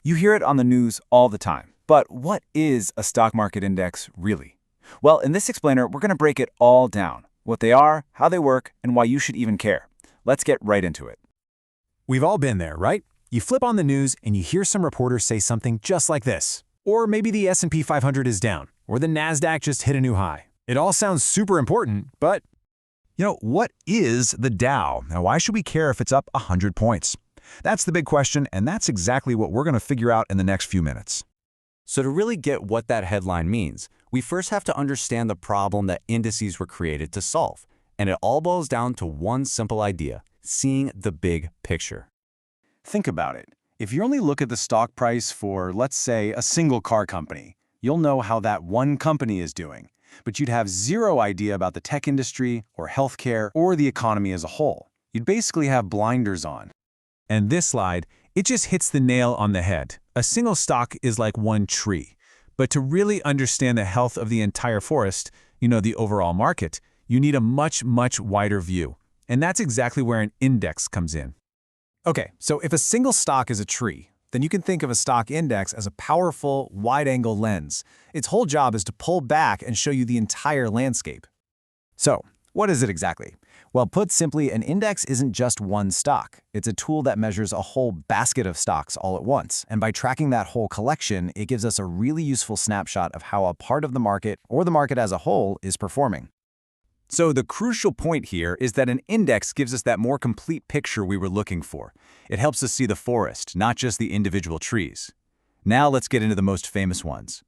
You hear it on the news all the time. But what is a stock market index really? Well, in this explainer, we're going to break it all down. What they are, how they work, and why you should even care. Let's get right into it. We've all been there, right? You flip on the news and you hear some reporter say something just like this. Or maybe the S&P 500 is down, or the Nasdaq just hit a new high. It all sounds super important, but what is the Dow? Now, why should we care if it's up 100 points? That's the big question, and that's exactly what we're going to figure out in the next few minutes. So to really get what that headline means, we first have to understand the problem that indices were created to solve. And it all boils down to one simple idea: seeing the big picture. Think about it. If you only look at the stock price for, let's say, a single car company, you'll know how that one company is doing. But you'd have zero idea about the tech industry or healthcare or the economy as a whole. You'd basically have blinders on. And this slide, it just hits the nail on the head. A single stock is like one tree. But to really understand the health of the entire forest, the overall market, you need a much, much wider view. And that's exactly where an index comes in. Okay, so if a single stock is a tree, then you can think of a stock index as a powerful, wide-angle lens. Its whole job is to pull back and show you the entire landscape. So, what is it exactly? Well, put simply, an index isn't just one stock. It's a tool that measures a whole basket of stocks all at once. And by tracking that whole collection, it gives us a really useful snapshot of how a part of the market, or the market as a whole, is performing. So the crucial point here is that an index gives us that more complete picture we were looking for. It helps us see the forest, not just the individual trees. Now let's get into the most famous ones.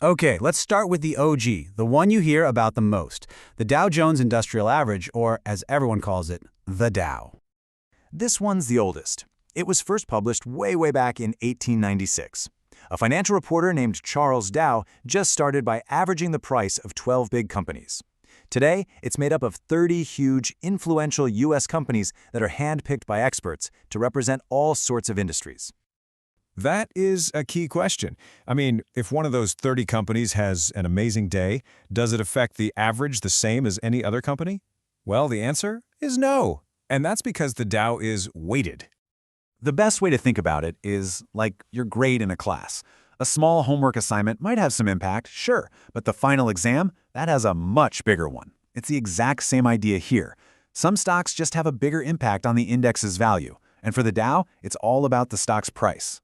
Okay, let's start with the OG, the one you hear about the most, the Dow Jones Industrial Average, or as everyone calls it, the Dow. This one's the oldest. It was first published way back in 1896. A financial reporter named Charles Dow just started by averaging the price of 12 big companies. Today, it's made up of 30 huge, influential U.S. companies that are handpicked by experts to represent all sorts of industries. That is a key question. I mean, if one of those 30 companies has an amazing day, does it affect the average the same as any other company? Well, the answer is no. And that's because the Dow is weighted. The best way to think about it is like your grade in a class. A small homework assignment might have some impact, sure, but the final exam, that has a much bigger one. It's the exact same idea here. Some stocks just have a bigger impact on the index's value, and for the Dow, it's all about the stock's price.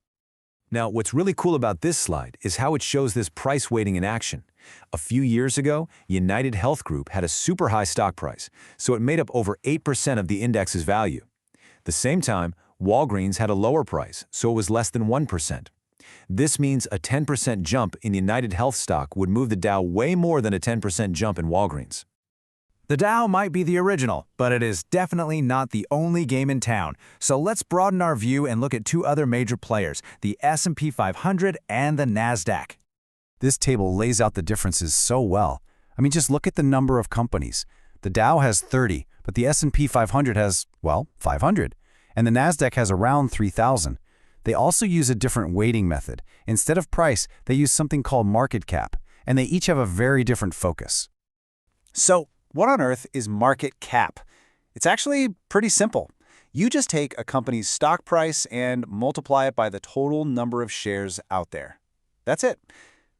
Now, what's really cool about this slide is how it shows this price weighting in action. A few years ago, United Health Group had a super high stock price, so it made up over 8% of the index's value. The same time, Walgreens had a lower price, so it was less than 1%. This means a 10% jump in United Health stock would move the Dow way more than a 10% jump in Walgreens. The Dow might be the original, but it is definitely not the only game in town. So let's broaden our view and look at two other major players, the S&P 500 and the Nasdaq. This table lays out the differences so well. I mean, just look at the number of companies. The Dow has 30, but the S&P 500 has, 500. And the Nasdaq has around 3,000. They also use a different weighting method. Instead of price, they use something called market cap, and they each have a very different focus. So, what on earth is market cap? It's actually pretty simple. You just take a company's stock price and multiply it by the total number of shares out there. That's it.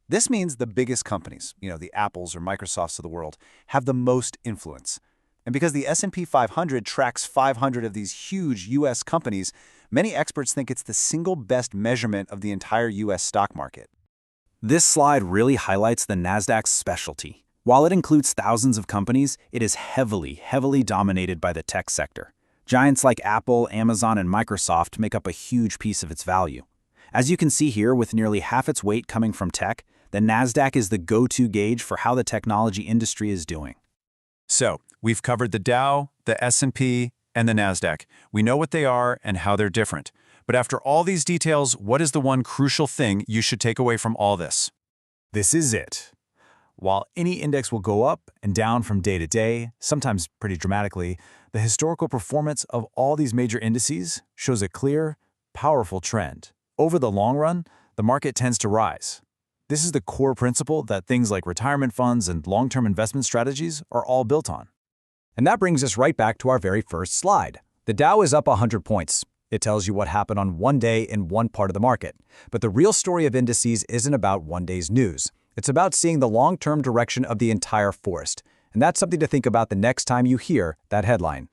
This means the biggest companies, the Apples or Microsofts of the world, have the most influence. And because the S&P 500 tracks 500 of these huge U.S. companies, many experts think it's the single best measurement of the entire U.S. stock market. This slide really highlights the Nasdaq's specialty. While it includes thousands of companies, it is heavily dominated by the tech sector. Giants like Apple, Amazon, and Microsoft make up a huge piece of its value. As you can see here, with nearly half its weight coming from tech, the Nasdaq is the go-to gauge for how the technology industry is doing. So, we've covered the Dow, the S&P, and the Nasdaq. We know what they are and how they're different. But after all these details, what is the one crucial thing you should take away from all this? This is it. While any index will go up and down from day to day, sometimes pretty dramatically, the historical performance of all these major indices shows a clear, powerful trend. Over the long run, the market tends to rise. This is the core principle that things like retirement funds and long-term investment strategies are all built on. And that brings us right back to our very first slide. The Dow is up 100 points. It tells you what happened on one day in one part of the market. But the real story of indices isn't about one day's news. It's about seeing the long-term direction of the entire forest. And that's something to think about the next time you hear that headline.